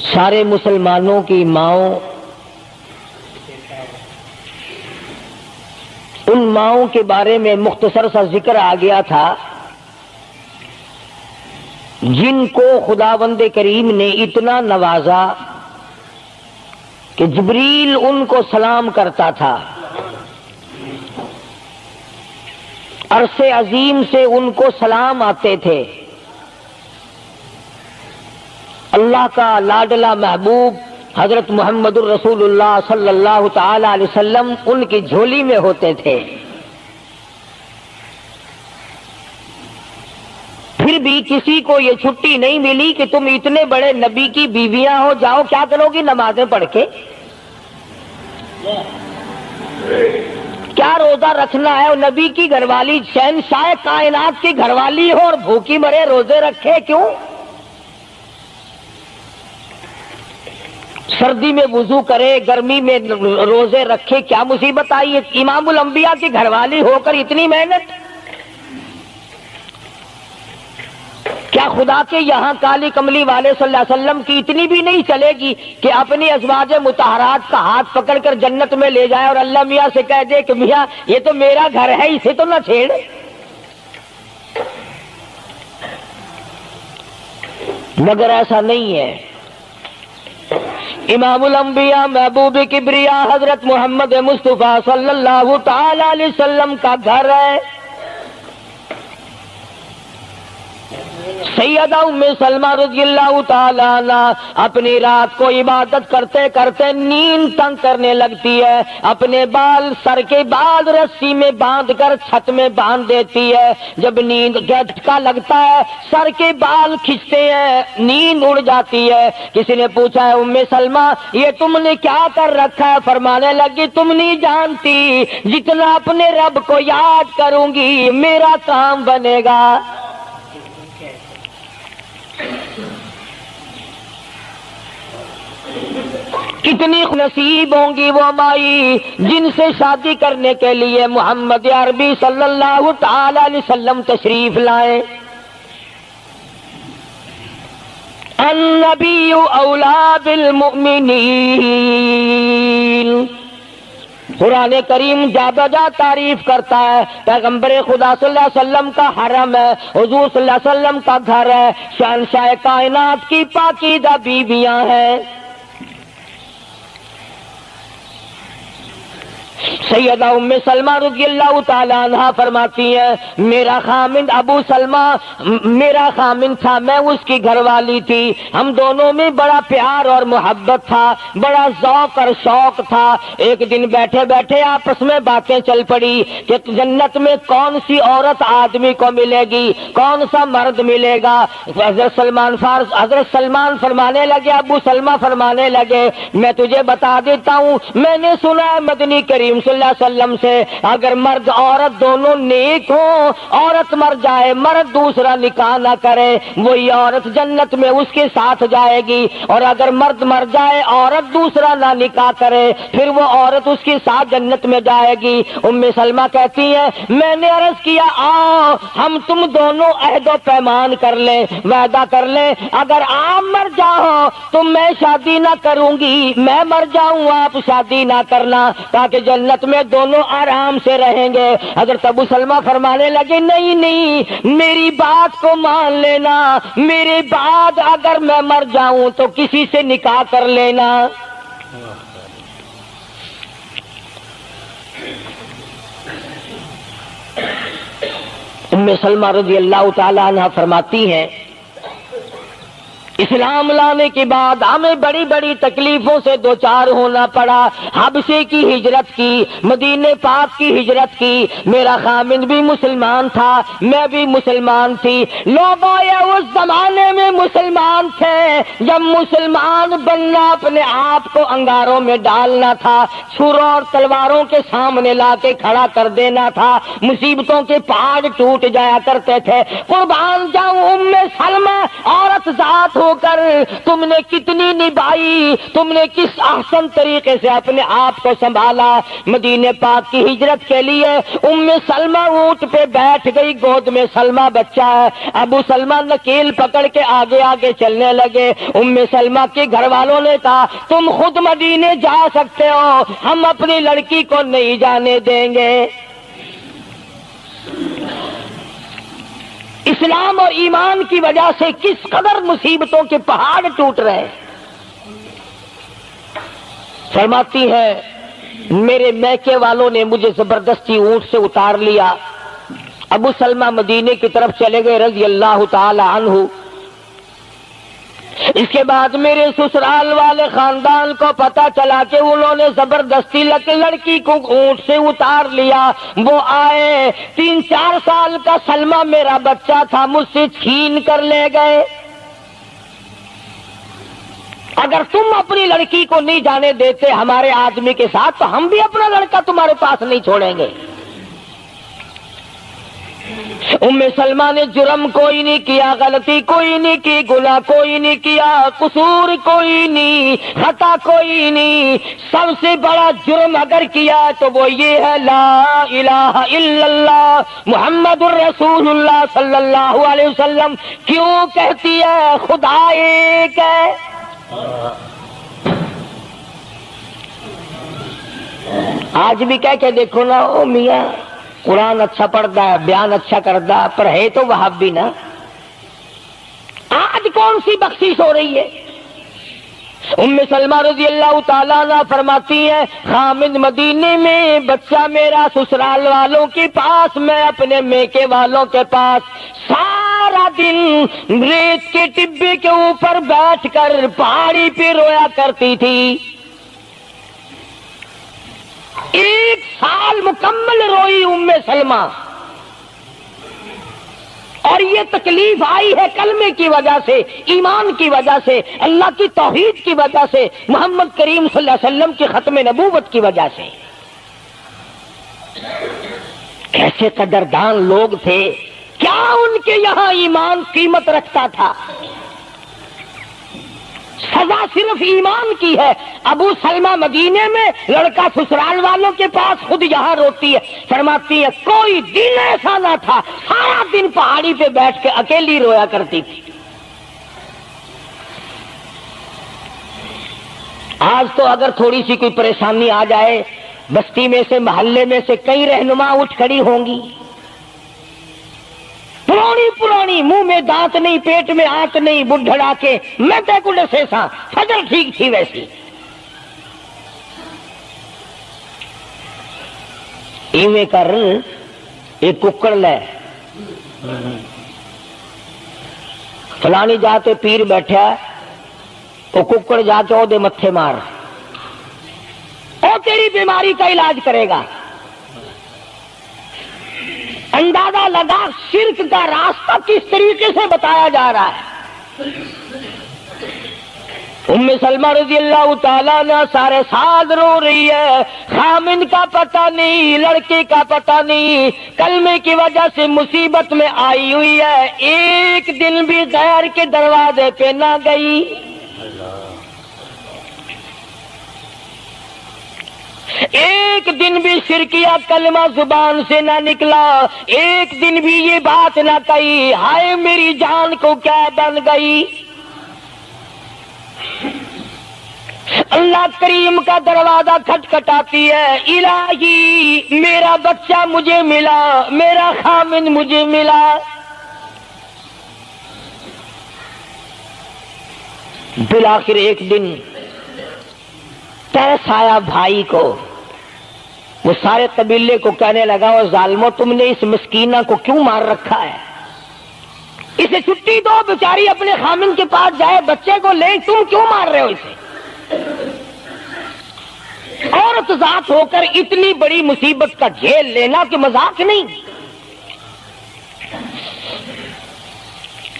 سارے مسلمانوں کی ماؤں، ان ماؤں کے بارے میں مختصر سا ذکر آ گیا تھا جن کو خداوند کریم نے اتنا نوازا کہ جبریل ان کو سلام کرتا تھا، عرش عظیم سے ان کو سلام آتے تھے۔ اللہ کا لاڈلا محبوب حضرت محمد الرسول اللہ صلی اللہ تعالی علیہ وسلم ان کی جھولی میں ہوتے تھے۔ پھر بھی کسی کو یہ چھٹی نہیں ملی کہ تم اتنے بڑے نبی کی بیویاں ہو، جاؤ کیا کرو گی نمازیں پڑھ کے، کیا روزہ رکھنا ہے؟ نبی کی گھر والی، شہنشاہ کائنات کی گھر والی ہو اور بھوکی مرے، روزے رکھے کیوں؟ سردی میں وضو کرے، گرمی میں روزے رکھے، کیا مصیبت آئی ہے؟ امام الانبیاء کی گھر والی ہو کر اتنی محنت، کیا خدا کے یہاں کالی کملی والے صلی اللہ علیہ وسلم کی اتنی بھی نہیں چلے گی کہ اپنی ازواج مطہرات کا ہاتھ پکڑ کر جنت میں لے جائے اور اللہ میاں سے کہہ دے کہ میاں یہ تو میرا گھر ہے، اسے تو نہ چھیڑ؟ مگر ایسا نہیں ہے۔ امام الانبیاء محبوب کبریا حضرت محمد مصطفیٰ صلی اللہ تعالی علیہ وسلم کا گھر ہے۔ سیدہ ام سلمہ رضی اللہ تعالی عنہ اپنی رات کو عبادت کرتے کرتے نیند تنگ کرنے لگتی ہے، اپنے بال سر کے بعد رسی میں باندھ کر چھت میں باندھ دیتی ہے۔ جب نیند جھٹکا لگتا ہے، سر کے بال کھنچتے ہیں، نیند اڑ جاتی ہے۔ کسی نے پوچھا ہے ام سلمہ یہ تم نے کیا کر رکھا ہے؟ فرمانے لگی تم نہیں جانتی، جتنا اپنے رب کو یاد کروں گی میرا کام بنے گا۔ کتنی نصیب ہوں گی وہ مائی جن سے شادی کرنے کے لیے محمد عربی صلی اللہ تعالی علیہ وسلم تشریف لائے۔ النبی اولا بالمؤمنین، قرآن کریم جا بجا تعریف کرتا ہے، پیغمبر خدا صلی اللہ علیہ وسلم کا حرم ہے، حضور صلی اللہ علیہ وسلم کا گھر ہے، شہنشاہ کائنات کی پاکیزہ بیویاں ہیں۔ سیدہ ام سلمہ رضی اللہ تعالی عنہ فرماتی ہیں میرا خامند ابو سلمہ میرا خامند تھا، میں اس کی گھر والی تھی، ہم دونوں میں بڑا پیار اور محبت تھا، بڑا ذوق اور شوق تھا۔ ایک دن بیٹھے بیٹھے آپس میں باتیں چل پڑی کہ جنت میں کون سی عورت آدمی کو ملے گی، کون سا مرد ملے گا۔ حضرت سلمان فرمانے لگے، ابو سلمہ فرمانے لگے میں تجھے بتا دیتا ہوں، میں نے سنا ہے مدنی کریم صلی اللہ علیہ وسلم سے اگر مرد عورت دونوں نیک ہوں، عورت مر جائے مرد دوسرا نکاح نہ کرے، وہی عورت جنت میں اس کے ساتھ جائے گی، اور اگر مرد مر جائے عورت دوسرا نہ نکاح کرے پھر وہ عورت اس کے ساتھ جنت میں جائے گی۔ ام سلمہ کہتی ہے میں نے عرض کیا آؤ ہم تم دونوں عہد و پیمان کر لیں، وعدہ کر لیں، اگر آپ مر جاؤ تو میں شادی نہ کروں گی، میں مر جاؤں آپ شادی نہ کرنا، تاکہ جنت میں دونوں آرام سے رہیں گے۔ حضرت ابو سلمہ فرمانے لگے نہیں نہیں میری بات کو مان لینا، میرے بعد اگر میں مر جاؤں تو کسی سے نکاح کر لینا۔ ام سلمہ رضی اللہ تعالی عنہ فرماتی ہیں اسلام لانے کے بعد ہمیں بڑی بڑی تکلیفوں سے دوچار ہونا پڑا، حبشے کی ہجرت کی، مدینے پاک کی ہجرت کی، میرا خامند بھی مسلمان تھا، میں بھی مسلمان تھی۔ لوگ اس زمانے میں مسلمان تھے جب مسلمان بننا اپنے آپ کو انگاروں میں ڈالنا تھا، چھروں اور تلواروں کے سامنے لا کے کھڑا کر دینا تھا، مصیبتوں کے پہاڑ ٹوٹ جایا کرتے تھے۔ قربان جاؤں ام سلمہ عورت ذات ہو ہو کر تم نے کتنی نبھائی، تم نے کس احسن طریقے سے اپنے آپ کو سنبھالا۔ مدینے پاک کی ہجرت کے لیے ام سلمہ اونٹ پہ بیٹھ گئی، گود میں سلمہ بچہ ہے، ابو سلمہ نکیل پکڑ کے آگے آگے چلنے لگے۔ ام سلمہ کے گھر والوں نے کہا تم خود مدینے جا سکتے ہو، ہم اپنی لڑکی کو نہیں جانے دیں گے۔ اسلام اور ایمان کی وجہ سے کس قدر مصیبتوں کے پہاڑ ٹوٹ رہے۔ فرماتی ہے میرے میکے والوں نے مجھے زبردستی اونٹ سے اتار لیا۔ ابو سلمہ مدینے کی طرف چلے گئے رضی اللہ تعالی عنہ۔ اس کے بعد میرے سسرال والے خاندان کو پتا چلا کہ انہوں نے زبردستی لڑکی کو اونٹ سے اتار لیا۔ وہ آئے، 3-4 سال کا سلمہ میرا بچہ تھا، مجھ سے چھین کر لے گئے۔ اگر تم اپنی لڑکی کو نہیں جانے دیتے ہمارے آدمی کے ساتھ تو ہم بھی اپنا لڑکا تمہارے پاس نہیں چھوڑیں گے۔ ام سلمہ نے جرم کوئی نہیں کیا، غلطی کوئی نہیں کی، گناہ کوئی نہیں کیا، قصور کوئی نہیں، خطا کوئی نہیں۔ سب سے بڑا جرم اگر کیا تو وہ یہ ہے لا الہ الا اللہ محمد الرسول اللہ صلی اللہ علیہ وسلم۔ کیوں کہتی ہے خدا ایک ہے؟ آج بھی کہہ کے دیکھو نا، او میاں قرآن اچھا پڑھتا ہے، بیان اچھا کرتا ہے، پر ہے تو وہابی نا۔ آج کون سی بخشش ہو رہی ہے؟ ام سلمہ رضی اللہ تعالیٰ عنہ فرماتی ہیں خامد مدینے میں، بچہ میرا سسرال والوں کے پاس، میں اپنے میکے والوں کے پاس، سارا دن ریت کے ٹبے کے اوپر بیٹھ کر پہاڑی پہ رویا کرتی تھی۔ 1 سال مکمل روئی ام سلمہ، اور یہ تکلیف آئی ہے کلمے کی وجہ سے، ایمان کی وجہ سے، اللہ کی توحید کی وجہ سے، محمد کریم صلی اللہ علیہ وسلم کی ختم نبوت کی وجہ سے۔ کیسے قدردان لوگ تھے، کیا ان کے یہاں ایمان قیمت رکھتا تھا؟ سزا صرف ایمان کی ہے۔ ابو سلمہ مدینے میں، لڑکا سسرال والوں کے پاس، خود یہاں روتی ہے۔ فرماتی ہے کوئی دن ایسا نہ تھا، سارا دن پہاڑی پہ بیٹھ کے اکیلی رویا کرتی تھی۔ آج تو اگر تھوڑی سی کوئی پریشانی آ جائے، بستی میں سے، محلے میں سے کئی رہنما اٹھ کھڑی ہوں گی، پرانی منہ میں دانت نہیں، پیٹ میں آنت نہیں، بڑھڑا کے میں تے کو ڈسے سا، فجر ٹھیک تھی ویسی۔ ایویں کر ایک ککڑ لے، فلانی جاتے پیر بیٹھا، وہ ککڑ جا کے دے متھے مار، وہ تیری بیماری کا علاج کرے گا۔ اندازہ لگا شرک کا راستہ کس طریقے سے بتایا جا رہا ہے۔ ام سلمہ رضی اللہ تعالیٰ عنہ سارے سال رو رہی ہے، خامن کا پتہ نہیں، لڑکے کا پتہ نہیں، کلمے کی وجہ سے مصیبت میں آئی ہوئی ہے، ایک دن بھی غیر کے دروازے پہ نہ گئی۔ ایک دن بھی شرکیہ کلمہ زبان سے نہ نکلا، ایک دن بھی یہ بات نہ کہی ہائے میری جان کو کیا بن گئی۔ اللہ کریم کا دروازہ کھٹکھٹاتی ہے، الہی میرا بچہ مجھے ملا، میرا خامن مجھے ملا۔ بالآخر ایک دن ترس آیا بھائی کو، وہ سارے قبیلے کو کہنے لگا وہ ظالمو تم نے اس مسکینہ کو کیوں مار رکھا ہے، اسے چھٹی دو، بیچاری اپنے خامن کے پاس جائے، بچے کو لے، تم کیوں مار رہے ہو اسے؟ عورت ذات ہو کر اتنی بڑی مصیبت کا جھیل لینا کہ مذاق نہیں۔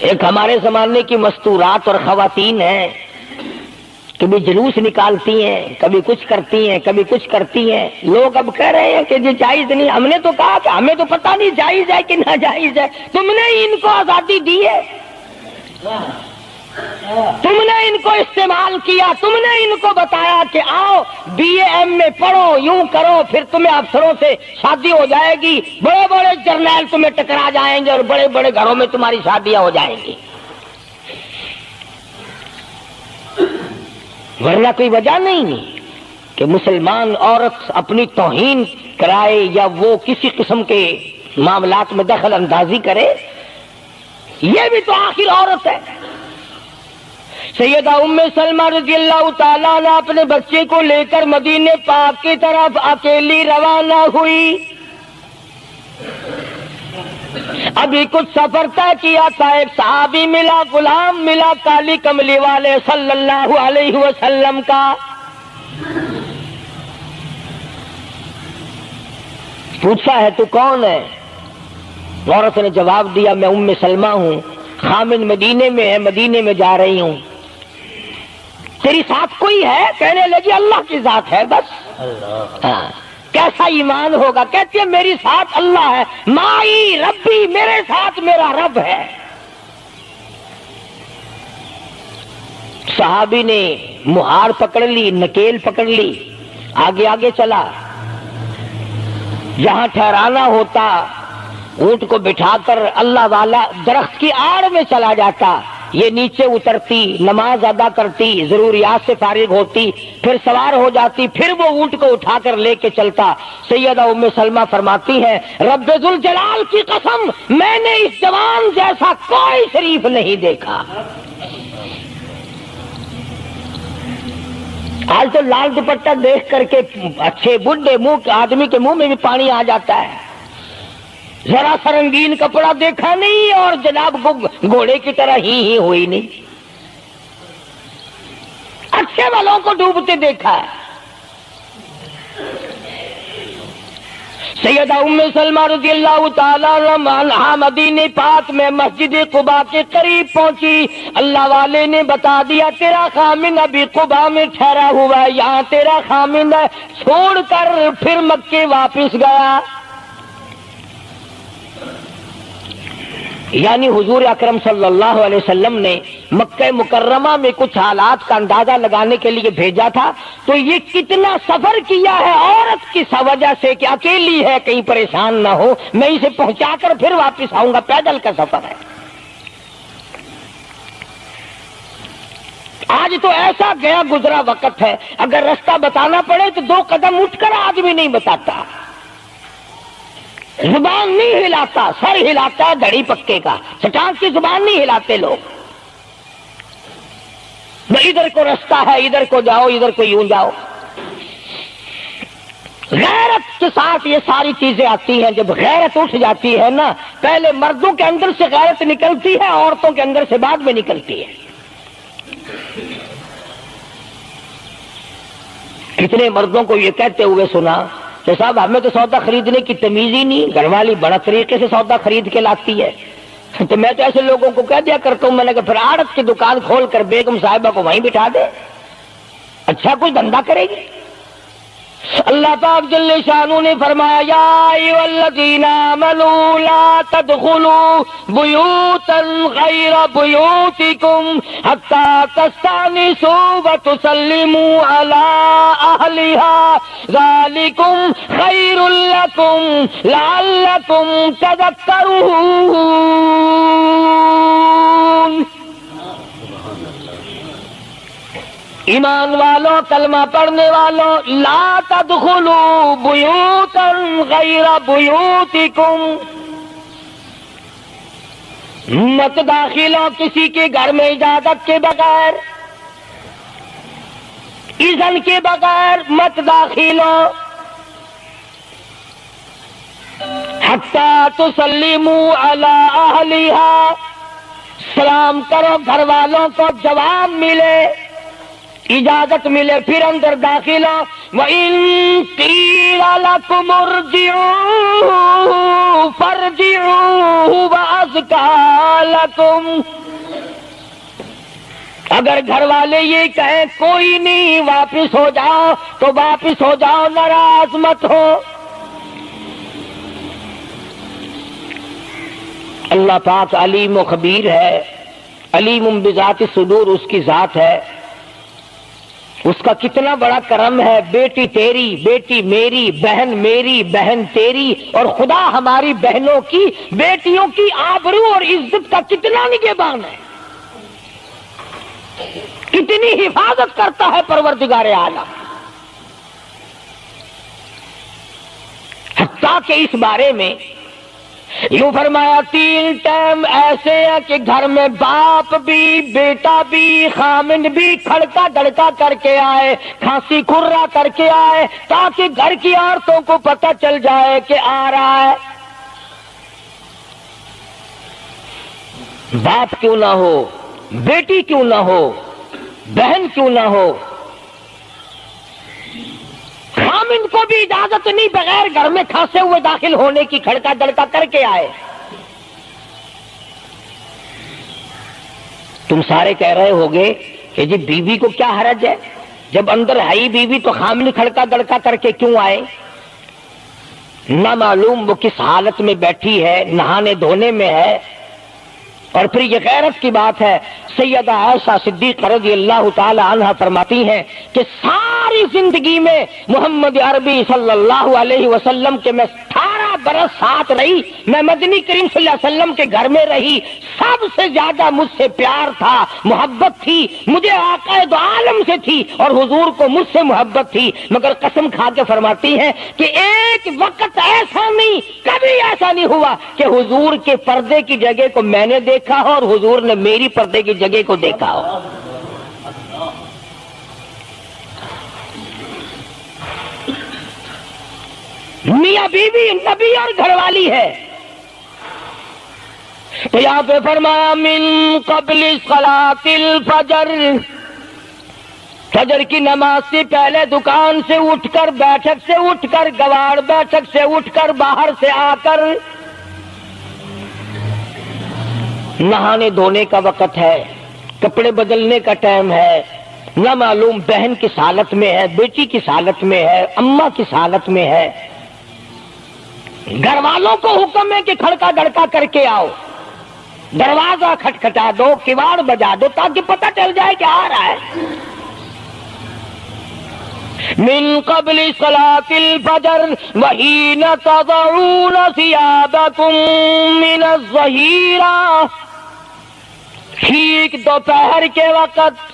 ایک ہمارے زمانے کی مستورات اور خواتین ہیں، کبھی جلوس نکالتی ہیں، کبھی کچھ کرتی ہیں، کبھی کچھ کرتی ہیں، لوگ اب کہہ رہے ہیں کہ یہ جائز نہیں، ہم نے تو کہا کہ ہمیں تو پتہ نہیں جائز ہے کہ ناجائز ہے، تم نے ان کو آزادی دی ہے۔ تم نے ان کو استعمال کیا، تم نے ان کو بتایا کہ آؤ بی اے ایم میں پڑھو، یوں کرو، پھر تمہیں افسروں سے شادی ہو جائے گی، بڑے بڑے جرنیل تمہیں ٹکرا جائیں گے اور بڑے بڑے گھروں میں تمہاری شادیاں ہو جائیں گی، ورنہ کوئی وجہ نہیں کہ مسلمان عورت اپنی توہین کرائے یا وہ کسی قسم کے معاملات میں دخل اندازی کرے، یہ بھی تو آخر عورت ہے۔ سیدہ ام سلمہ رضی اللہ تعالیٰ عنہ اپنے بچے کو لے کر مدینے پاک کی طرف اکیلی روانہ ہوئی، ابھی کچھ سفر طے کیا تھا، ایک صحابی ملا، غلام ملا کالی کملی والے صلی اللہ علیہ وسلم کا، پوچھا ہے تو کون ہے؟ عورت نے جواب دیا میں ام سلمہ ہوں، خامن مدینے میں ہے، مدینے میں جا رہی ہوں۔ تیری ساتھ کوئی ہے؟ کہنے لگی اللہ کی ذات ہے بس۔ ہاں، کیسا ایمان ہوگا؟ کہتی ہے میری ساتھ اللہ ہے، مائی ربی، میرے ساتھ میرا رب ہے۔ صحابی نے مہار پکڑ لی، نکیل پکڑ لی، آگے آگے چلا، جہاں ٹھہرانا ہوتا اونٹ کو بٹھا کر اللہ والا درخت کی آڑ میں چلا جاتا، یہ نیچے اترتی، نماز ادا کرتی، ضروریات سے فارغ ہوتی، پھر سوار ہو جاتی، پھر وہ اونٹ کو اٹھا کر لے کے چلتا۔ سیدہ ام سلمہ فرماتی ہیں رب ذوالجلال کی قسم میں نے اس جوان جیسا کوئی شریف نہیں دیکھا۔ آج تو لال دوپٹہ دیکھ کر کے اچھے بڈھے منہ آدمی کے منہ میں بھی پانی آ جاتا ہے، ذرا سا رنگین کپڑا دیکھا نہیں اور جناب گھوڑے کی طرح ہی ہوئی نہیں، اچھے والوں کو ڈوبتے دیکھا ہے۔ سیدہ ام سلمہ رضی اللہ تعالیٰ عنہا مدینہ پاک میں مسجد قباء کے قریب پہنچی، اللہ والے نے بتا دیا تیرا خامن ابھی قباء میں ٹھہرا ہوا ہے، یہاں تیرا خامن ہے، چھوڑ کر پھر مکے واپس گیا۔ یعنی حضور اکرم صلی اللہ علیہ وسلم نے مکہ مکرمہ میں کچھ حالات کا اندازہ لگانے کے لیے بھیجا تھا، تو یہ کتنا سفر کیا ہے عورت کی وجہ سے کہ اکیلی ہے، کہیں پریشان نہ ہو، میں اسے پہنچا کر پھر واپس آؤں گا، پیدل کا سفر ہے۔ آج تو ایسا گیا گزرا وقت ہے، اگر رستہ بتانا پڑے تو 2 قدم اٹھ کر آدمی نہیں بتاتا، زبان نہیں ہلاتا، سر ہلاتا ہے دھڑی پکے کا، چٹان کی زبان نہیں ہلاتے لوگ، ادھر کو رستہ ہے، ادھر کو جاؤ، ادھر کو یوں جاؤ۔ غیرت کے ساتھ یہ ساری چیزیں آتی ہیں، جب غیرت اٹھ جاتی ہے نا، پہلے مردوں کے اندر سے غیرت نکلتی ہے، عورتوں کے اندر سے بعد میں نکلتی ہے۔ کتنے مردوں کو یہ کہتے ہوئے سنا کہ صاحب ہمیں تو سودا خریدنے کی تمیز ہی نہیں، گھر والی بڑا طریقے سے سودا خرید کے لاتی ہے، تو میں تو ایسے لوگوں کو کہہ دیا کرتا ہوں، میں نے کہا پھر آڑت کی دکان کھول کر بیگم صاحبہ کو وہیں بٹھا دے، اچھا کچھ دھندا کرے گی۔ اللہ پاک جل شانہ نے فرمایا یا ایھا الذین آمنوا لا تدخلوا بیوتا غیر بیوتکم حتی تستأنسوا وتسلموا علی اہلہا ذالکم خیر لکم لعلکم تذکرون۔ ایمان والوں، کلمہ پڑھنے والوں، لا تدخلوا بیوتا غیر بیوتکم، مت داخل ہو کسی کے گھر میں اجازت کے بغیر، اذن کے بغیر مت داخل ہو، حتی تسلموا علی اہلہا، سلام کرو گھر والوں کو، جواب ملے، اجازت ملے، پھر اندر داخل ہو۔ وَإِن قِيلَ لَكُمُ ارْجِعُوا فَارْجِعُوا هُوَ أَزْكَىٰ لَكُمْ، اگر گھر والے یہ کہیں کوئی نہیں واپس ہو جاؤ تو واپس ہو جاؤ، ناراض مت ہو۔ اللہ پاک علیم و خبیر ہے، علیم بذات الصدور اس کی ذات ہے، اس کا کتنا بڑا کرم ہے، بیٹی تیری، بیٹی میری، بہن میری، بہن تیری، اور خدا ہماری بہنوں کی، بیٹیوں کی آبرو اور عزت کا کتنا نگہبان ہے، کتنی حفاظت کرتا ہے پروردگار عالم۔ حتیٰ کہ اس بارے میں یوں فرمایا 3 ٹائم ایسے ہیں کہ گھر میں باپ بھی، بیٹا بھی، خامن بھی کھڑکا دڑکا کر کے آئے، کھانسی کھرا کر کے آئے، تاکہ گھر کی عورتوں کو پتہ چل جائے کہ آ رہا ہے۔ باپ کیوں نہ ہو، بیٹی کیوں نہ ہو، بہن کیوں نہ ہو، خامن کو بھی اجازت نہیں بغیر گھر میں کھانسے ہوئے داخل ہونے کی، کھڑکا دڑکا کر کے آئے۔ تم سارے کہہ رہے ہوگے کہ جی بیوی کو کیا حرج ہے، جب اندر ہے ہی بیوی تو خامن کھڑکا دڑکا کر کے کیوں آئے؟ نہ معلوم وہ کس حالت میں بیٹھی ہے، نہانے دھونے میں ہے۔ اور پھر یہ غیرت کی بات ہے، سیدہ عائشہ صدیقہ رضی اللہ تعالی عنہ فرماتی ہیں کہ ساری زندگی میں محمد عربی صلی اللہ علیہ وسلم کے میں 18 برس ساتھ رہی، میں مدنی کریم صلی اللہ علیہ وسلم کے گھر میں رہی، سب سے زیادہ مجھ سے پیار تھا، محبت تھی، مجھے آقا دو عالم سے تھی اور حضور کو مجھ سے محبت تھی، مگر قسم کھا کے فرماتی ہیں کہ ایک وقت ایسا نہیں، کبھی ایسا نہیں ہوا کہ حضور کے پردے کی جگہ کو میں نے دیکھا ہو اور حضور نے میری پردے کی جگہ کو دیکھا ہو۔ میاں بیوی نبی اور گھر والی ہے، تو یہاں پہ فرمایا من قبل صلاۃ الفجر، فجر کی نماز سے پہلے دکان سے اٹھ کر، بیٹھک سے اٹھ کر، گواڑ بیٹھک سے اٹھ کر، باہر سے آ کر نہانے دھونے کا وقت ہے، کپڑے بدلنے کا ٹائم ہے، نہ معلوم بہن کس حالت میں ہے، بیٹی کس حالت میں ہے، اماں کس حالت میں ہے۔ گھر والوں کو حکم ہے کہ کھڑکا دڑکا کر کے آؤ، دروازہ کھٹکھٹا دو، کواڑ بجا دو، تاکہ پتہ چل جائے کہ آ رہا ہے۔ من قبل صلاة الفجر وحین تضعون ثیابکم من الظہیرہ، ٹھیک دوپہر کے وقت،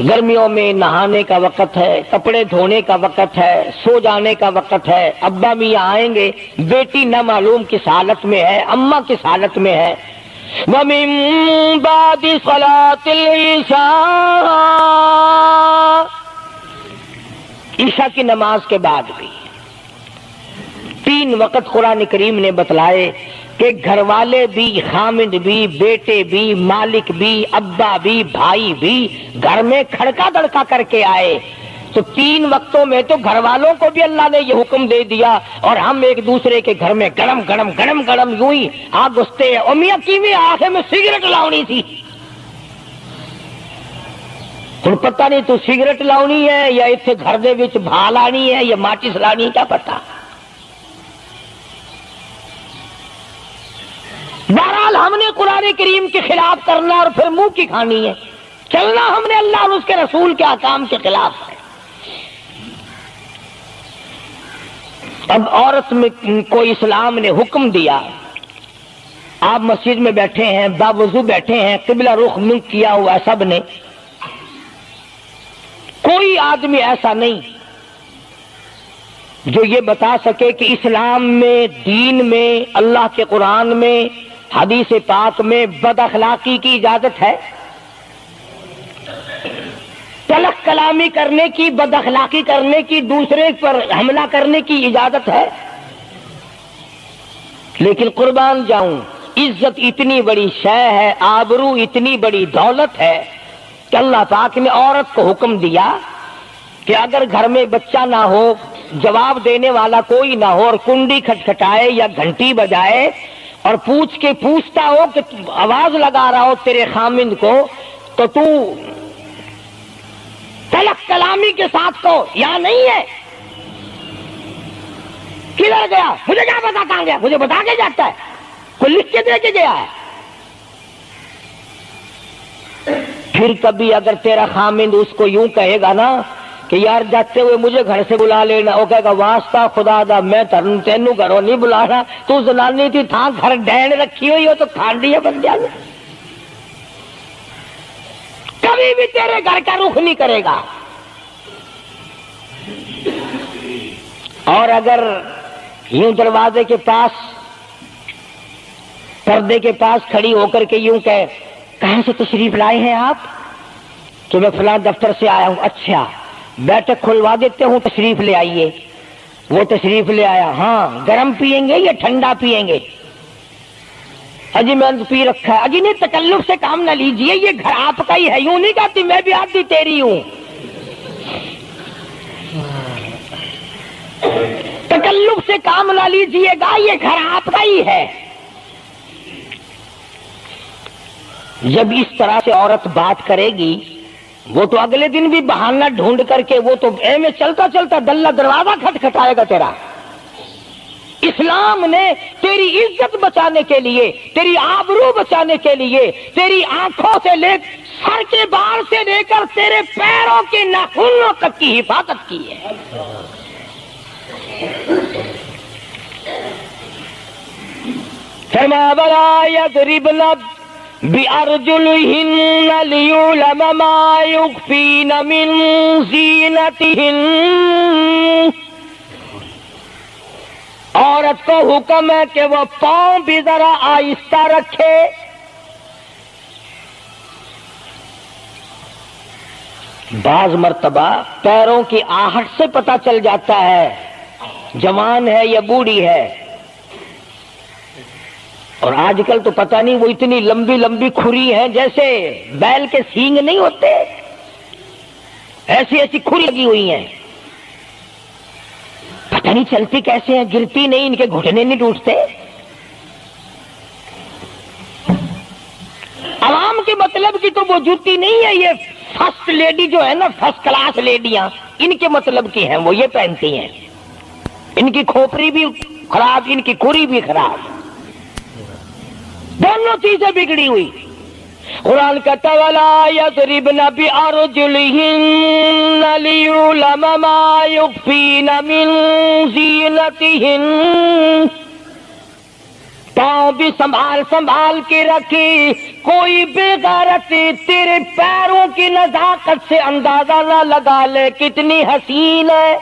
گرمیوں میں نہانے کا وقت ہے، کپڑے دھونے کا وقت ہے، سو جانے کا وقت ہے، ابا میاں آئیں گے، بیٹی نہ معلوم کس حالت میں ہے، اماں کس حالت میں ہے۔ وَمِن بَعْدِ صَلَاةِ الْعِشَاءِ، عشاء کی نماز کے بعد بھی 3 وقت قرآن کریم نے بتلائے کہ گھر والے بھی، خامد بھی، بیٹے بھی، مالک بھی، ابا بھی، بھائی بھی گھر میں کھڑکا دڑکا کر کے آئے۔ تو 3 وقتوں میں تو گھر والوں کو بھی اللہ نے یہ حکم دے دیا، اور ہم ایک دوسرے کے گھر میں گرم گرم گرم گرم یوں ہی آگ گھستے ہیں۔ میاں کیویں آنکھیں میں سگریٹ لاؤنی تھی، ہن پتہ نہیں تو سگریٹ لاؤنی ہے یا اتنے گھر دے وچ بھا لانی ہے یا ماچس لانی ہے، کیا پتہ۔ بہرحال ہم نے قرآن کریم کے خلاف کرنا اور پھر منہ کی کھانی ہے، چلنا ہم نے اللہ اور اس کے رسول کے احکام کے خلاف ہے۔ اب عورت میں کو اسلام نے حکم دیا، آپ مسجد میں بیٹھے ہیں، باوضو بیٹھے ہیں، قبلہ رخ منہ کیا ہوا سب نے، کوئی آدمی ایسا نہیں جو یہ بتا سکے کہ اسلام میں، دین میں، اللہ کے قرآن میں، حدیث پاک میں بد اخلاقی کی اجازت ہے، تلخ کلامی کرنے کی، بد اخلاقی کرنے کی، دوسرے پر حملہ کرنے کی اجازت ہے۔ لیکن قربان جاؤں، عزت اتنی بڑی شے ہے، آبرو اتنی بڑی دولت ہے کہ اللہ پاک نے عورت کو حکم دیا کہ اگر گھر میں بچہ نہ ہو، جواب دینے والا کوئی نہ ہو، اور کنڈی کھٹکھٹائے یا گھنٹی بجائے اور پوچھتا ہو کہ آواز لگا رہا ہو تیرے خامند کو، تو تو تلخ کلامی کے ساتھ کو یا نہیں ہے، کدھر گیا، مجھے کیا پتا کہاں گیا، مجھے بتا کے جاتا ہے، کوئی لکھ کے دے کے گیا ہے، پھر کبھی اگر تیرا خامند اس کو یوں کہے گا نا کہ یار جاتے ہوئے مجھے گھر سے بلا لینا، وہ کہے گا واسطہ خدا دا میں تینوں گھروں نہیں بلانا، تو زنانی تھی تھا گھر ڈین رکھی ہوئی ہو تو کھانڈی ہے بن جانا، کبھی بھی تیرے گھر کا رخ نہیں کرے گا۔ اور اگر یوں دروازے کے پاس پردے کے پاس کھڑی ہو کر کے یوں کہے کہاں سے تشریف لائے ہیں آپ؟ کہ میں فلاں دفتر سے آیا ہوں۔ اچھا بیٹھک کھلوا دیتے ہوں، تشریف لے آئیے۔ وہ تشریف لے آیا، ہاں گرم پیئیں گے یا ٹھنڈا پیئیں گے؟ اجی میں پی رکھا ہے۔ اجی نہیں، تکلف سے کام نہ لیجئے، یہ گھر آپ کا ہی ہے، یوں نہیں کہتی میں بھی آدھی تیری ہوں۔ تکلف سے کام نہ لیجئے گا، یہ گھر آپ کا ہی ہے۔ جب اس طرح سے عورت بات کرے گی، وہ تو اگلے دن بھی بہانہ ڈھونڈ کر کے وہ تو اے میں چلتا چلتا دلہ دروازہ کھٹکھٹائے گا تیرا۔ اسلام نے تیری عزت بچانے کے لیے، تیری آبرو بچانے کے لیے، تیری آنکھوں سے لے سر کے بال سے لے کر تیرے پیروں کے ناخنوں تک کی حفاظت کی ہے۔ فرمایا وَلَا يَضْرِبْنَ بِأَرْجُلِهِنَّ لِيُعْلَمَ مَا يُخْفِينَ مِنْ زِينَتِهِنَّ۔ عورت کو حکم ہے کہ وہ پاؤں بھی ذرا آہستہ رکھے۔ بعض مرتبہ پیروں کی آہٹ سے پتہ چل جاتا ہے جوان ہے یا بوڑھی ہے۔ اور آج کل تو پتہ نہیں وہ اتنی لمبی لمبی کھری ہیں جیسے بیل کے سینگ نہیں ہوتے، ایسی ایسی کھری لگی ہوئی ہیں، پتہ نہیں چلتی کیسے ہیں، گرتی نہیں، ان کے گھٹنے نہیں ٹوٹتے۔ عوام کے مطلب کی تو وہ جوتی نہیں ہے، یہ فرسٹ لیڈی جو ہے نا، فرسٹ کلاس لیڈیاں، ان کے مطلب کی ہیں، وہ یہ پہنتی ہیں۔ ان کی کھوپڑی بھی خراب، ان کی کھری بھی خراب، دونوں چیزیں بگڑی ہوئی۔ قرآن کہتا وَلَا يَضْرِبْنَ بِأَرْجُلِهِنَّ لِيُعْلَمَ مَا يُخْفِينَ مِنْ زِينَتِهِنَّ۔ پاؤں بھی سنبھال سنبھال کے رکھی، کوئی بے غیرت تیرے پیروں کی نزاکت سے اندازہ نہ لگا لے کتنی حسین ہے۔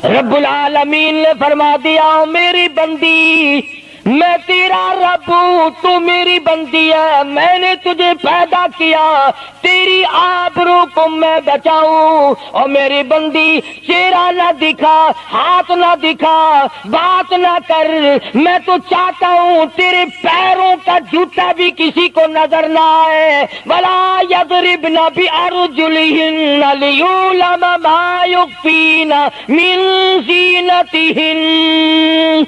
رب العالمین نے فرما دیا میری بندی میں تیرا رب ہوں، تو میری بندی ہے، میں نے تجھے پیدا کیا تیری آبرو کو میں بچاؤں۔ اور میری بندی چہرہ نہ دکھا، ہاتھ نہ دکھا، بات نہ کر، میں تو چاہتا ہوں تیرے پیروں کا جوتا بھی کسی کو نظر نہ آئے۔ وَلَا يَضْرِبْنَ بِأَرْجُلِهِنَّ لِيُعْلَمَ مَا يُخْفِينَ مِنْ زِينَتِهِنَّ۔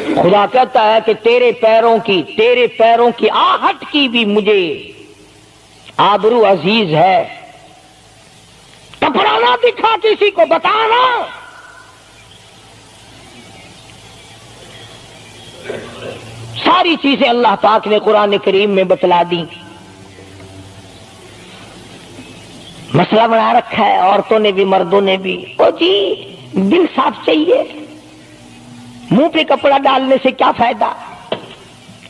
خدا کہتا ہے کہ تیرے پیروں کی آہٹ کی بھی مجھے آبرو عزیز ہے۔ کپڑا نہ دکھا کسی کو، بتانا۔ ساری چیزیں اللہ پاک نے قرآن کریم میں بتلا دی۔ مسئلہ بنا رکھا ہے عورتوں نے بھی مردوں نے بھی، او جی دل صاف چاہیے، منہ پہ کپڑا ڈالنے سے کیا فائدہ،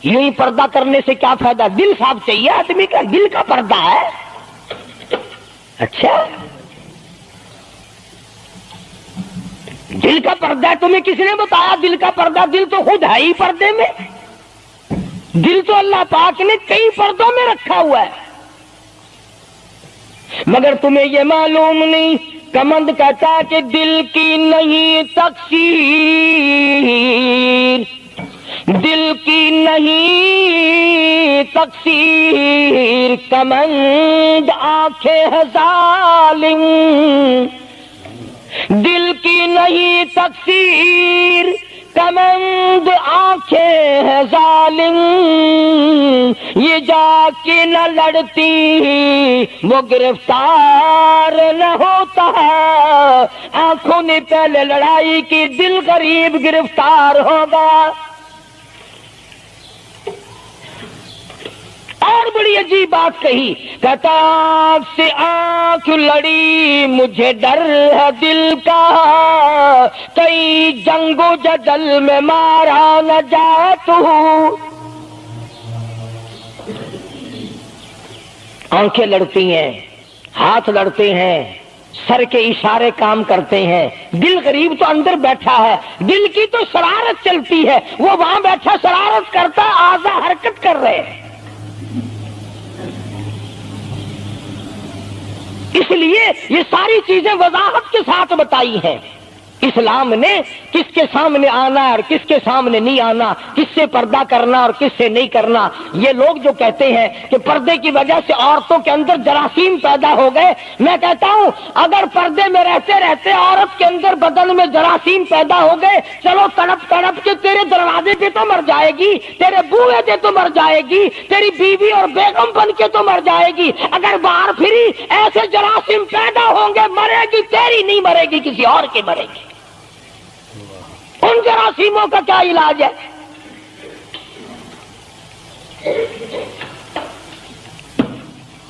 یوں ہی پردہ کرنے سے کیا فائدہ، دل صاف چاہیے آدمی کا، دل کا پردہ ہے۔ اچھا دل کا پردہ ہے، تمہیں کس نے بتایا دل کا پردہ؟ دل تو خود ہے ہی پردے میں، دل تو اللہ پاک نے کئی پردوں میں رکھا ہوا ہے، مگر تمہیں یہ معلوم نہیں۔ کمند کہتا ہے کہ دل کی نہیں تقصیر، دل کی نہیں تقصیر، کمند آنکھیں ہے ظالم، دل کی نہیں تقصیر، کمند آنکھیں ہے ظالم، یہ جا کے نہ لڑتی وہ گرفتار نہ ہوتا، آنکھوں نے پہلے لڑائی کی، دل غریب گرفتار ہوگا۔ اور بڑی عجیب بات کہی، کہتا آنکھ سے آنکھ لڑی مجھے ڈر ہے دل کا، کئی جنگ و جدل میں مارا نہ جائے تو۔ آنکھیں لڑتی ہیں، ہاتھ لڑتے ہیں، سر کے اشارے کام کرتے ہیں، دل غریب تو اندر بیٹھا ہے، دل کی تو شرارت چلتی ہے، وہ وہاں بیٹھا شرارت کرتا، اعضاء حرکت کر رہے ہیں۔ اس لیے یہ ساری چیزیں وضاحت کے ساتھ بتائی ہیں۔ اسلام نے کس کے سامنے آنا اور کس کے سامنے نہیں آنا، کس سے پردہ کرنا اور کس سے نہیں کرنا۔ یہ لوگ جو کہتے ہیں کہ پردے کی وجہ سے عورتوں کے اندر جراثیم پیدا ہو گئے، میں کہتا ہوں اگر پردے میں رہتے رہتے عورت کے اندر بدن میں جراثیم پیدا ہو گئے، چلو تڑپ تڑپ کے تیرے دروازے پہ تو مر جائے گی، تیرے بوئے پہ تو مر جائے گی، تیری بیوی اور بیگم بن کے تو مر جائے گی۔ اگر باہر پھری ایسے جراثیم پیدا ہوں گے، مرے گی تیری نہیں مرے گی، کسی اور کی مرے گی۔ ان جراثیموں کا کیا علاج ہے؟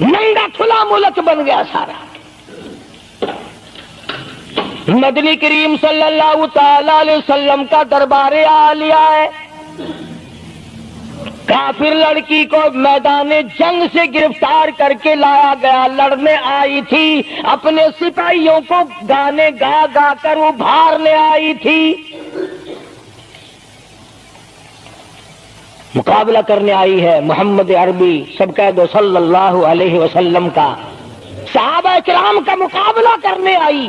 ننگا کھلا ملک بن گیا سارا۔ مدنی کریم صلی اللہ تعالی علیہ وسلم کا دربار عالیہ ہے۔ کافر لڑکی کو میدان جنگ سے گرفتار کر کے لایا گیا، لڑنے آئی تھی، اپنے سپاہیوں کو گانے گا گا کر ابھارنے آئی تھی، مقابلہ کرنے آئی ہے محمد عربی سب کہہ دو صلی اللہ علیہ وسلم کا، صحابہ کرام کا مقابلہ کرنے آئی۔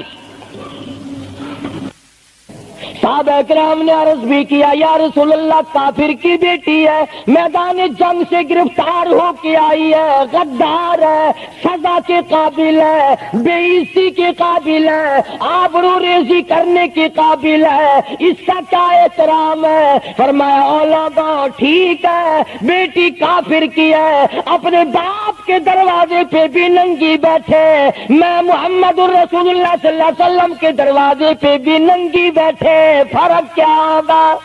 صحابہ کرام نے عرض بھی کیا، یا رسول اللہ کافر کی بیٹی ہے، میدان جنگ سے گرفتار ہو کے آئی ہے، غدار ہے، سزا کے قابل ہے، بے عزتی کے قابل ہے، آبرو ریزی کرنے کے قابل ہے، اس کا کیا احترام ہے؟ فرمایا اولادا ٹھیک ہے، بیٹی کافر کی ہے، اپنے باپ کے دروازے پہ بھی ننگی بیٹھے، میں محمد الرسول اللہ صلی اللہ علیہ وسلم کے دروازے پہ بھی ننگی بیٹھے، فرق کیا ہوگا؟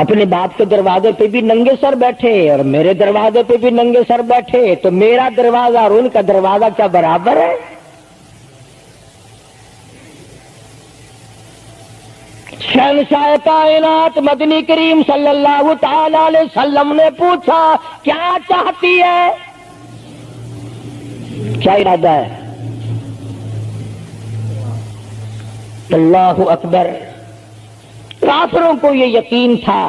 اپنے باپ کے دروازے پہ بھی ننگے سر بیٹھے اور میرے دروازے پہ بھی ننگے سر بیٹھے، تو میرا دروازہ اور ان کا دروازہ کیا برابر ہے؟ شہنشاہ کائنات مدنی کریم صلی اللہ تعالی علیہ وسلم نے پوچھا کیا چاہتی ہے، کیا ارادہ ہے؟ اللہ اکبر۔ کافروں کو یہ یقین تھا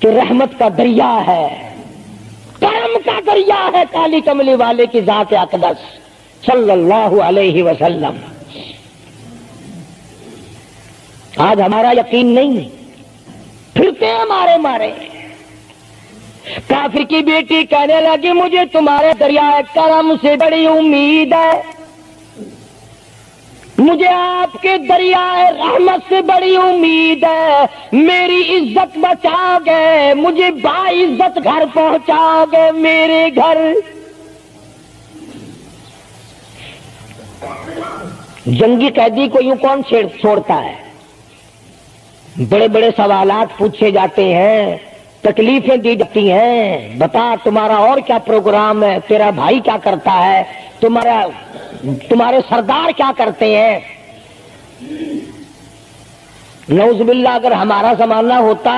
کہ رحمت کا دریا ہے، کرم کا دریا ہے کالی کملی والے کی ذات اقدس صلی اللہ علیہ وسلم۔ آج ہمارا یقین نہیں، پھرتے ہیں مارے مارے۔ کافر کی بیٹی کہنے لگی مجھے تمہارے دریائے کرم سے بڑی امید ہے، مجھے آپ کے دریائے رحمت سے بڑی امید ہے، میری عزت بچا گے، مجھے باعزت گھر پہنچا گے، میرے گھر۔ جنگی قیدی کو یوں کون چھوڑتا ہے؟ بڑے بڑے سوالات پوچھے جاتے ہیں، تکلیفیں دی جاتی ہیں، بتا تمہارا اور کیا پروگرام ہے، تیرا بھائی کیا کرتا ہے، تمہارے سردار کیا کرتے ہیں۔ نعوذ باللہ اگر ہمارا زمانہ ہوتا،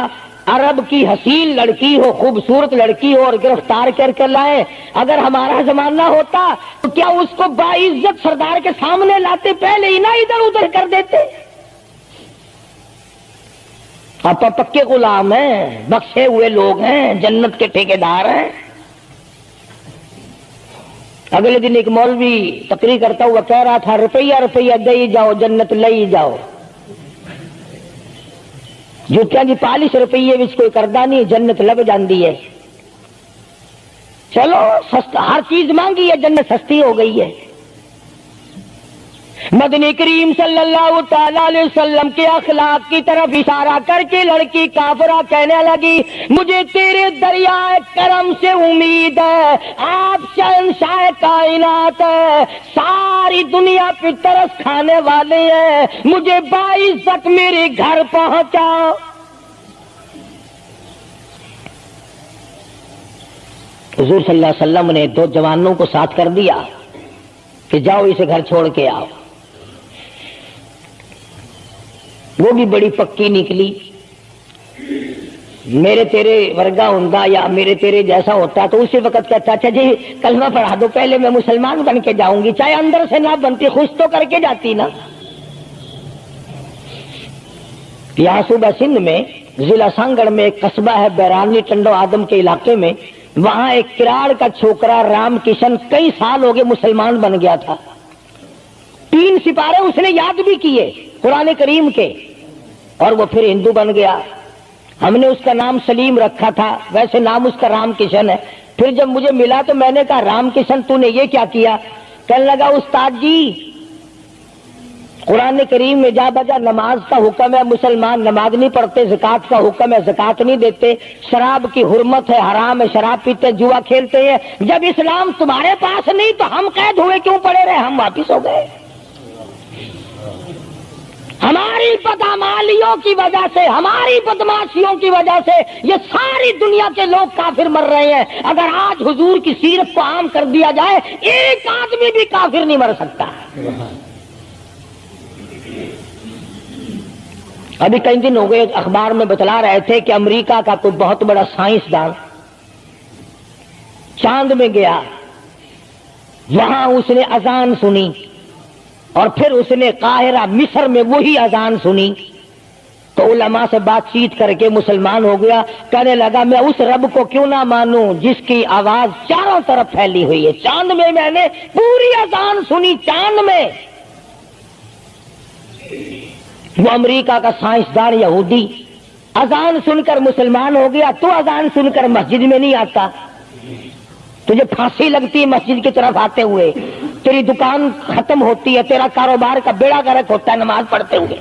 عرب کی حسین لڑکی ہو، خوبصورت لڑکی ہو اور گرفتار کر کے لائے، اگر ہمارا زمانہ ہوتا تو کیا اس کو باعزت سردار کے سامنے لاتے؟ پہلے ہی نہ ادھر ادھر کر دیتے۔ آپ پکے غلام ہیں، بخشے ہوئے لوگ ہیں، جنت کے ٹھیکیدار ہیں۔ اگلے دن ایک مولوی تقریر کرتا ہوا کہہ رہا تھا روپیہ روپیہ دے جاؤ جنت لے جاؤ، جوتیاں جی 40 روپیے وچ کوئی کردا نہیں، جنت لب جاندی ہے۔ چلو سستا، ہر چیز مانگی ہے، جنت سستی ہو گئی ہے۔ مدنی کریم صلی اللہ تعالی علیہ وسلم کے اخلاق کی طرف اشارہ کر کے لڑکی کافرہ کہنے لگی مجھے تیرے دریائے کرم سے امید ہے، آپ شہنشاہ کائنات ہے، ساری دنیا پہ ترس کھانے والے ہیں، مجھے باعزت میرے گھر پہنچا۔ حضور صلی اللہ علیہ وسلم نے دو جوانوں کو ساتھ کر دیا کہ جاؤ اسے گھر چھوڑ کے آؤ۔ وہ بھی بڑی پکی نکلی، میرے تیرے ورگا ہوندا یا میرے تیرے جیسا ہوتا تو اسی وقت کہتا اچھا جی کلمہ پڑھا دو پہلے میں مسلمان بن کے جاؤں گی، چاہے اندر سے نہ بنتی خوش تو کر کے جاتی نا۔ یہاں صوبہ سندھ میں ضلع سانگڑ میں ایک قصبہ ہے بیرانی ٹنڈو آدم کے علاقے میں، وہاں ایک کراڑ کا چھوکرا رام کشن کئی سال ہو گئے مسلمان بن گیا تھا، 3 سپارے اس نے یاد بھی کیے قرآن کریم کے، اور وہ پھر ہندو بن گیا۔ ہم نے اس کا نام سلیم رکھا تھا، ویسے نام اس کا رام کشن ہے۔ پھر جب مجھے ملا تو میں نے کہا رام کشن تو نے یہ کیا کیا؟ کہنے لگا استاد جی قرآن کریم میں جا بجا نماز کا حکم ہے، مسلمان نماز نہیں پڑھتے، زکوٰۃ کا حکم ہے زکوٰۃ نہیں دیتے، شراب کی حرمت ہے حرام ہے شراب پیتے جوا کھیلتے ہیں، جب اسلام تمہارے پاس نہیں تو ہم قید ہوئے کیوں پڑے رہے؟ ہم واپس ہو گئے۔ ہماری بدعمالیوں کی وجہ سے، ہماری بدماشیوں کی وجہ سے یہ ساری دنیا کے لوگ کافر مر رہے ہیں۔ اگر آج حضور کی سیرت کو عام کر دیا جائے ایک آدمی بھی کافر نہیں مر سکتا۔ ابھی کئی دن ہو گئے اخبار میں بتلا رہے تھے کہ امریکہ کا کوئی بہت بڑا سائنسدان چاند میں گیا، وہاں اس نے اذان سنی اور پھر اس نے قاہرہ مصر میں وہی اذان سنی تو علماء سے بات چیت کر کے مسلمان ہو گیا۔ کہنے لگا میں اس رب کو کیوں نہ مانوں جس کی آواز چاروں طرف پھیلی ہوئی ہے، چاند میں نے پوری اذان سنی، چاند میں۔ وہ امریکہ کا سائنسدان یہودی اذان سن کر مسلمان ہو گیا، تو اذان سن کر مسجد میں نہیں آتا، تجھے پھانسی لگتی ہے مسجد کی طرف آتے ہوئے، تیری دکان ختم ہوتی ہے، تیرا کاروبار کا بیڑا غرق ہوتا ہے نماز پڑھتے ہوئے،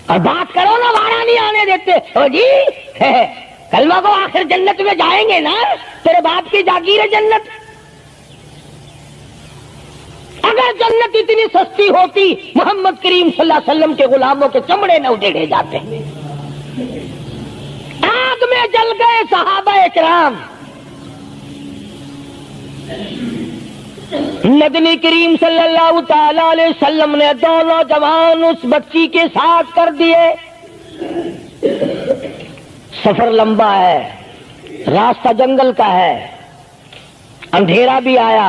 اور بات کرو نا وارا نہیں آنے دیتے۔ او جی کلمہ کو آخر جنت میں جائیں گے نا، تیرے باپ کی جاگیر ہے جنت۔ اگر جنت اتنی سستی ہوتی محمد کریم صلی اللہ علیہ وسلم کے غلاموں کے چمڑے نہ اجڑے جاتے، آگ میں جل گئے صحابہ اکرام۔ نبی کریم صلی اللہ تعالی علیہ وسلم نے دونوں جوان اس بچی کے ساتھ کر دیے۔ سفر لمبا ہے، راستہ جنگل کا ہے، اندھیرا بھی آیا۔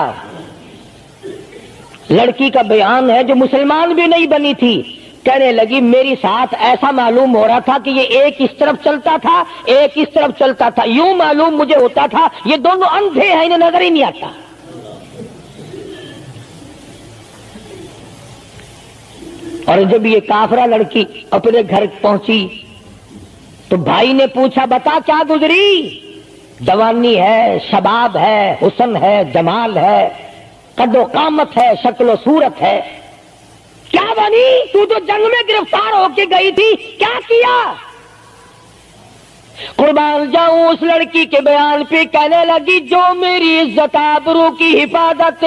لڑکی کا بیان ہے جو مسلمان بھی نہیں بنی تھی، کہنے لگی میری ساتھ ایسا معلوم ہو رہا تھا کہ یہ ایک اس طرف چلتا تھا ایک اس طرف چلتا تھا، یوں معلوم مجھے ہوتا تھا یہ دونوں اندھے ہیں، انہیں نظر ہی نہیں آتا۔ اور جب یہ کافرہ لڑکی اپنے گھر پہنچی تو بھائی نے پوچھا بتا کیا گزری؟ جوانی ہے، شباب ہے، حسن ہے، جمال ہے، قد و قامت ہے، شکل و صورت ہے، کیا بنی؟ تو جنگ میں گرفتار ہو کے گئی تھی، کیا کیا؟ قربان جاؤں اس لڑکی کے بیان پہ کہنے لگی جو میری عزت آبرو کی حفاظت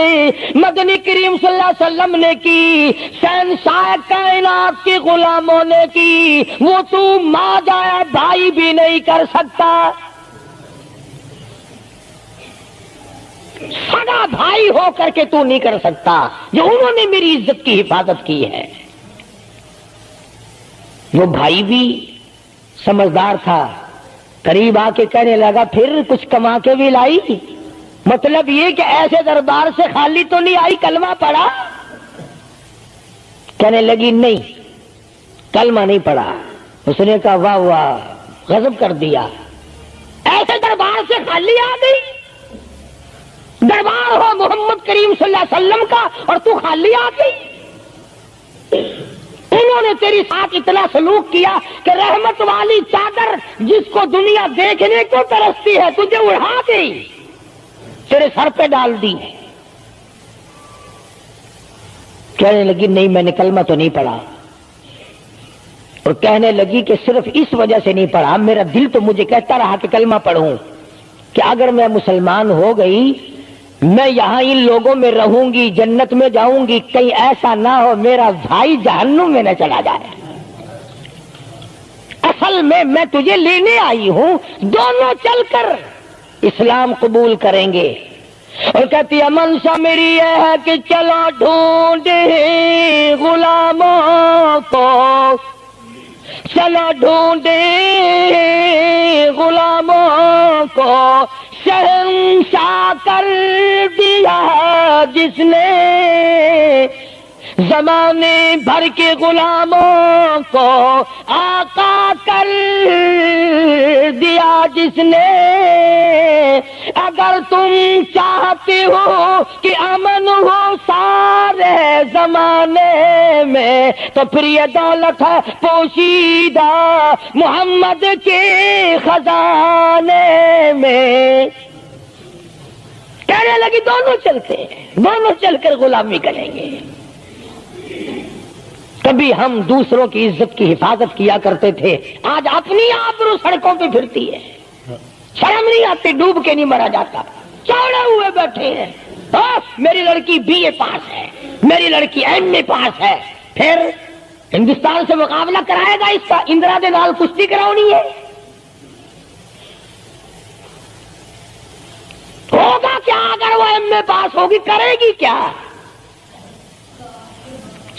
مدنی کریم صلی اللہ علیہ وسلم نے کی، شہنشاہ کائنات کے غلاموں نے کی، وہ تو ماں جایا بھائی بھی نہیں کر سکتا، سگا بھائی ہو کر کے تو نہیں کر سکتا جو انہوں نے میری عزت کی حفاظت کی ہے۔ وہ بھائی بھی سمجھدار تھا، قریب آ کے کہنے لگا پھر کچھ کما کے بھی لائی؟ مطلب یہ کہ ایسے دربار سے خالی تو نہیں آئی، کلمہ پڑھا؟ کہنے لگی نہیں کلمہ نہیں پڑھا۔ اس نے کہا واہ واہ، غضب کر دیا، ایسے دربار سے خالی آ گئی؟ دربار ہو محمد کریم صلی اللہ علیہ وسلم کا اور تو خالی آ گئی؟ انہوں نے تیری ساتھ اتنا سلوک کیا کہ رحمت والی چادر جس کو دنیا دیکھنے کو ترستی ہے تجھے اڑا گئی، تیرے سر پہ ڈال دی۔ کہنے لگی نہیں میں نے کلمہ تو نہیں پڑھا، اور کہنے لگی کہ صرف اس وجہ سے نہیں پڑھا، میرا دل تو مجھے کہتا رہا کہ کلمہ پڑھوں، کہ اگر میں مسلمان ہو گئی میں یہاں ان لوگوں میں رہوں گی، جنت میں جاؤں گی، کہیں ایسا نہ ہو میرا بھائی جہنم میں نہ چلا جائے۔ اصل میں تجھے لینے آئی ہوں، دونوں چل کر اسلام قبول کریں گے۔ اور کہتی ہے منشا میری یہ ہے کہ چلو ڈھونڈے غلاموں کو، چلو ڈھونڈے غلاموں کو، شہنشاہ کر دیا جس نے زمانے بھر کے غلاموں کو، آقا کر دیا جس نے۔ اگر تم چاہتے ہو کہ امن ہو سارے زمانے میں تو پھر یہ دولت ہے پوشیدہ محمد کے خزانے میں۔ کہنے لگی دونوں چلتے ہیں، دونوں چل کر غلامی کریں گے۔ کبھی ہم دوسروں کی عزت کی حفاظت کیا کرتے تھے، آج اپنی آبرو سڑکوں پہ پھرتی ہے، شرم نہیں آتی، ڈوب کے نہیں مرا جاتا، چوڑے ہوئے بیٹھے ہیں۔ میری لڑکی BA پاس ہے، میری لڑکی MA پاس ہے، پھر ہندوستان سے مقابلہ کرائے گا اس کا، اندرا دے نال کشتی کراؤنی ہے؟ ہوگا کیا اگر وہ MA پاس ہوگی؟ کرے گی کیا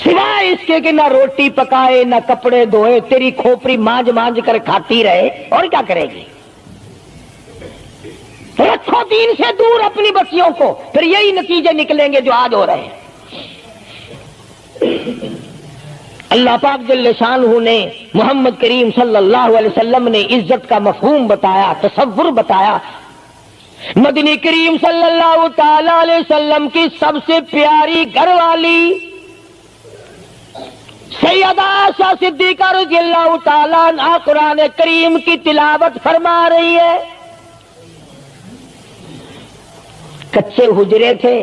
سوائے اس کے کہ نہ روٹی پکائے نہ کپڑے دھوئے، تیری کھوپڑی مانج مانج کر کھاتی رہے، اور کیا کرے گی؟ رکھو دین سے دور اپنی بچیوں کو، پھر یہی نتیجے نکلیں گے جو آج ہو رہے ہیں۔ اللہ پاک جل شانہ نے محمد کریم صلی اللہ علیہ وسلم نے عزت کا مفہوم بتایا، تصور بتایا۔ مدنی کریم صلی اللہ تعالی علیہ وسلم کی سب سے پیاری گھر والی سیدہ عائشہ صدیقہ رضی اللہ تعالیٰ عنہا قرآن کریم کی تلاوت فرما رہی ہے۔ کچے حجرے تھے،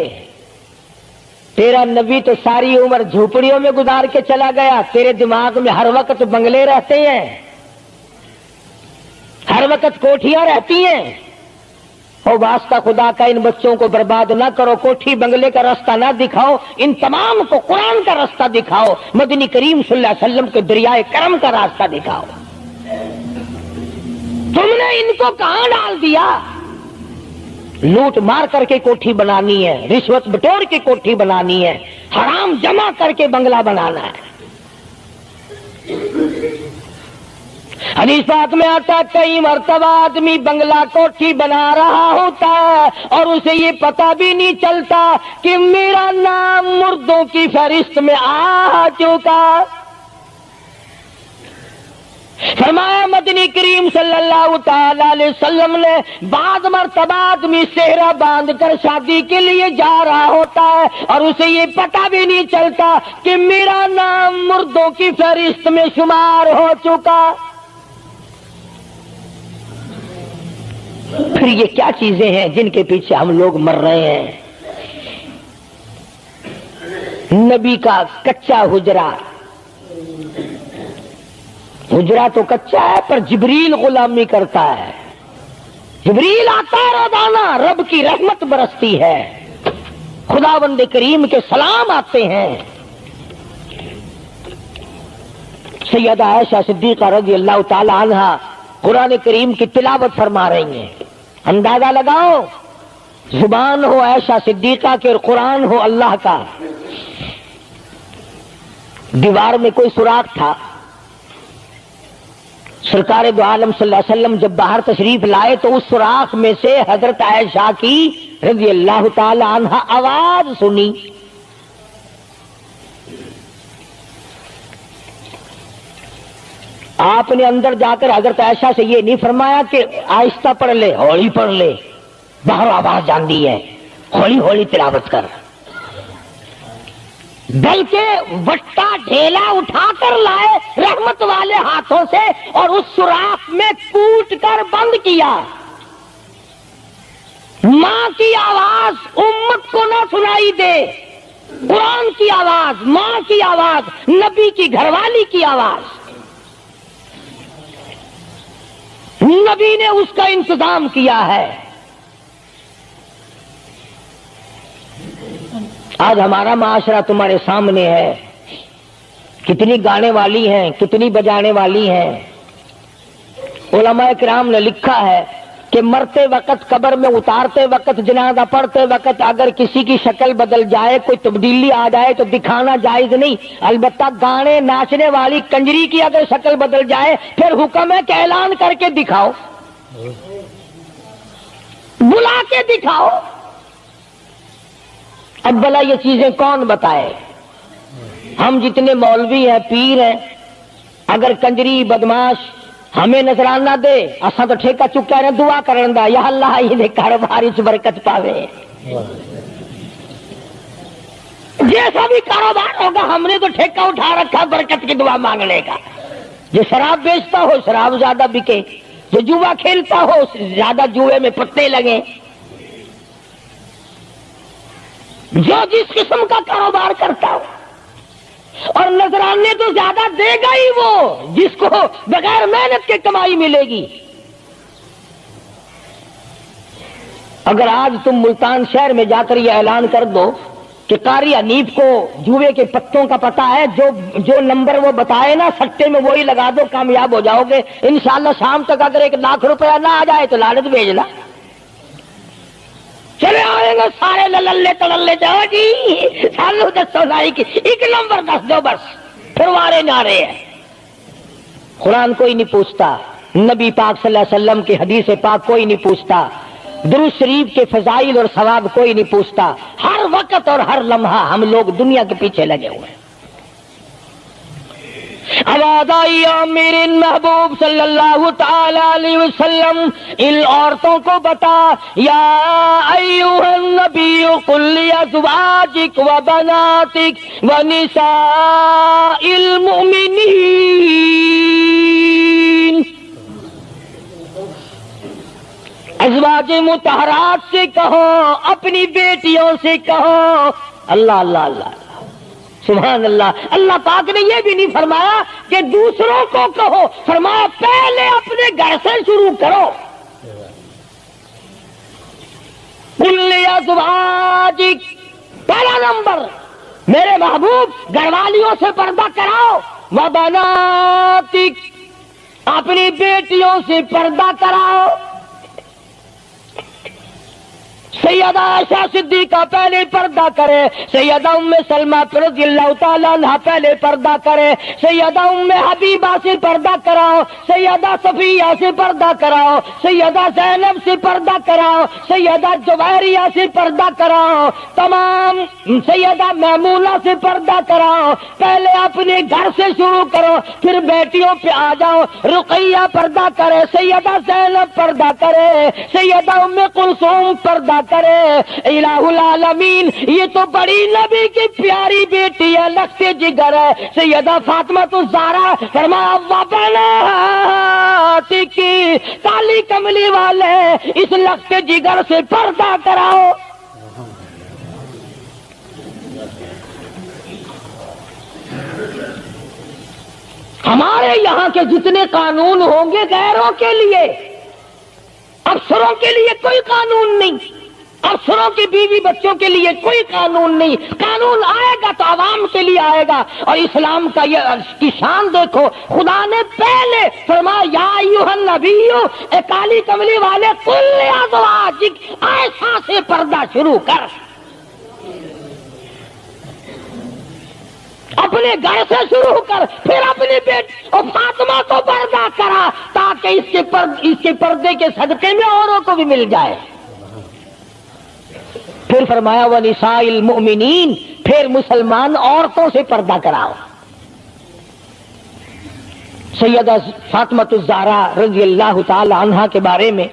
تیرا نبی تو ساری عمر جھوپڑیوں میں گزار کے چلا گیا، تیرے دماغ میں ہر وقت بنگلے رہتے ہیں، ہر وقت کوٹھیاں رہتی ہیں۔ اور واسطہ خدا کا ان بچوں کو برباد نہ کرو، کوٹھی بنگلے کا راستہ نہ دکھاؤ، ان تمام کو قرآن کا راستہ دکھاؤ، مدنی کریم صلی اللہ علیہ وسلم کے دریائے کرم کا راستہ دکھاؤ۔ تم نے ان کو کہاں ڈال دیا؟ لوٹ مار کر کے کوٹھی بنانی ہے، رشوت بٹور کے کوٹھی بنانی ہے، حرام جمع کر کے بنگلہ بنانا ہے۔ حدیث پاک میں آتا ہے کئی مرتبہ آدمی بنگلہ کوٹھی بنا رہا ہوتا ہے اور اسے یہ پتہ بھی نہیں چلتا کہ میرا نام مردوں کی فہرست میں آ چکا۔ فرمایا مدنی کریم صلی اللہ تعالی علیہ وسلم نے بعض مرتبہ آدمی صحرا باندھ کر شادی کے لیے جا رہا ہوتا ہے اور اسے یہ پتہ بھی نہیں چلتا کہ میرا نام مردوں کی فہرست میں شمار ہو چکا۔ پھر یہ کیا چیزیں ہیں جن کے پیچھے ہم لوگ مر رہے ہیں؟ نبی کا کچا حجرہ، حجرہ تو کچا ہے پر جبریل غلامی کرتا ہے، جبریل آتا ہے روزانہ، رب کی رحمت برستی ہے، خداوند کریم کے سلام آتے ہیں۔ سیدہ عائشہ صدیقہ رضی اللہ تعالی عنہا قرآن کریم کی تلاوت فرما رہی ہیں۔ اندازہ لگاؤ، زبان ہو عائشہ صدیقہ کے اور قرآن ہو اللہ کا۔ دیوار میں کوئی سوراخ تھا، سرکار دو عالم صلی اللہ علیہ وسلم جب باہر تشریف لائے تو اس سوراخ میں سے حضرت عائشہ کی رضی اللہ تعالی عنہا آواز سنی۔ آپ نے اندر جا کر حضرت عائشہ سے یہ نہیں فرمایا کہ آہستہ پڑھ لے، ہولی پڑھ لے، باہر آواز جاندی ہے، ہولی ہولی تلاوت کر، بلکہ وٹا ڈھیلا اٹھا کر لائے رحمت والے ہاتھوں سے اور اس سوراخ میں کوٹ کر بند کیا۔ ماں کی آواز امت کو نہ سنائی دے، قرآن کی آواز، ماں کی آواز، نبی کی گھر والی کی آواز، نبی نے اس کا انتظام کیا ہے۔ آج ہمارا معاشرہ تمہارے سامنے ہے، کتنی گانے والی ہیں، کتنی بجانے والی ہیں۔ علماء کرام نے لکھا ہے کہ مرتے وقت، قبر میں اتارتے وقت، جنازہ پڑھتے وقت اگر کسی کی شکل بدل جائے، کوئی تبدیلی آ جائے تو دکھانا جائز نہیں، البتہ گانے ناچنے والی کنجری کی اگر شکل بدل جائے پھر حکم ہے کہ اعلان کر کے دکھاؤ، بلا کے دکھاؤ۔ اب بھلا یہ چیزیں کون بتائے؟ ہم جتنے مولوی ہیں، پیر ہیں، اگر کنجری بدماش ہمیں نظرانہ دے، اساں تو ٹھیکہ چکا رہے، دعا کرن دا، یا اللہ یہ کاروبار وچ برکت پاوے۔ جیسا بھی کاروبار ہوگا ہم نے تو ٹھیکہ اٹھا رکھا برکت کی دعا مانگنے کا۔ جو شراب بیچتا ہو شراب زیادہ بکے، جو جوا کھیلتا ہو زیادہ جوئے میں پتے لگے، جو جس قسم کا کاروبار کرتا ہو، اور نذرانے تو زیادہ دے گا ہی وہ جس کو بغیر محنت کے کمائی ملے گی۔ اگر آج تم ملتان شہر میں جا کر یہ اعلان کر دو کہ قاری حنیف کو جوئے کے پتوں کا پتہ ہے، جو نمبر وہ بتائے نا سٹے میں وہی لگا دو، کامیاب ہو جاؤ گے انشاءاللہ۔ شام تک اگر 1 لاکھ روپیہ نہ آ جائے تو لالچ بھیجنا، چلے آئیں گے سارے للے تللے جاؤ جی سالو دسو ساری کی 1 نمبر دس دو بس، پھر وارے نعرے ہیں۔ قرآن کوئی نہیں پوچھتا، نبی پاک صلی اللہ علیہ وسلم کی حدیث پاک کوئی نہیں پوچھتا، درود شریف کے فضائل اور ثواب کوئی نہیں پوچھتا۔ ہر وقت اور ہر لمحہ ہم لوگ دنیا کے پیچھے لگے ہوئے ہیں۔ آواز آئی میرے محبوب صلی اللہ تعالی علیہ وسلم ان عورتوں کو بتا، یا ایھا النبی قل لازواجک و بناتک و نساء المؤمنین، ازواج مطہرات سے کہو، اپنی بیٹیوں سے کہو۔ اللہ اللہ اللہ سبحان اللہ۔ اللہ پاک نے یہ بھی نہیں فرمایا کہ دوسروں کو کہو، فرمایا پہلے اپنے گھر سے شروع کرو۔ قل ازواجک، پہلا نمبر میرے محبوب گھر والیوں سے پردہ کراؤ، وبناتک، اپنی بیٹیوں سے پردہ کراؤ۔ سیدہ عائشہ صدیقہ پہلے پردہ کرے، سیدہ ام سلمہ رضی اللہ تعالیٰ عنہ پہلے پردہ کرے، سیدہ ام حبیبہ سے پردہ کراؤ، سیدہ صفیہ سے پردہ کراؤ، سیدہ زینب سے پردہ کراؤ، سیدہ جویریہ سے پردہ کراؤ، تمام سیدہ میمونہ سے پردہ کراؤ۔ پہلے اپنے گھر سے شروع کرو، پھر بیٹیوں پہ آ جاؤ۔ رقیہ پردہ کرے، سیدہ زینب پردہ کرے، سیدہ ام کلثوم پردہ کرے۔ الہ العالمین، یہ تو بڑی نبی کی پیاری بیٹی ہے، لخت جگر ہے، سیدہ فاطمہ الزہرا، فرمایا وبناتک، کالی کملی والے اس لخت جگر سے پردہ کراؤ۔ ہمارے یہاں کے جتنے قانون ہوں گے غیروں کے لیے، افسروں کے لیے کوئی قانون نہیں، افسروں کی بیوی بچوں کے لیے کوئی قانون نہیں۔ قانون آئے گا تو عوام کے لیے آئے گا۔ اور اسلام کا یہ کی شان دیکھو، خدا نے پہلے فرمایا یا ایھا النبی، اے کالی کملی والے، قل لازواجک، عائشہ سے پردہ شروع کر، اپنے گھر سے شروع کر، پھر اپنی بیٹی اور فاطمہ کو پردہ کرا، تاکہ اس کے پردے کے صدقے میں اوروں کو بھی مل جائے۔ پھر فرمایا وَنِسَاءِ الْمُؤْمِنِينَ، پھر مسلمان عورتوں سے پردہ کراؤ۔ سیدہ فاطمہ الزہرا رضی اللہ تعالی عنہا کے بارے میں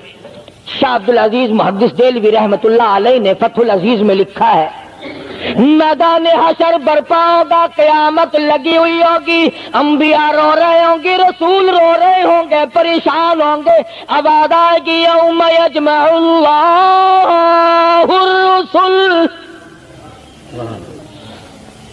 شاہ عبدالعزیز محدث دہلوی رحمۃ اللہ علیہ نے فتح العزیز میں لکھا ہے، میدان حشر برپا ہوگا، قیامت لگی ہوئی ہوگی، انبیاء رو رہے ہوں گے، رسول رو رہے ہوں گے، پریشان ہوں گے۔ آواز آئے گی یوم یجمع اللہ الرسل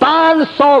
500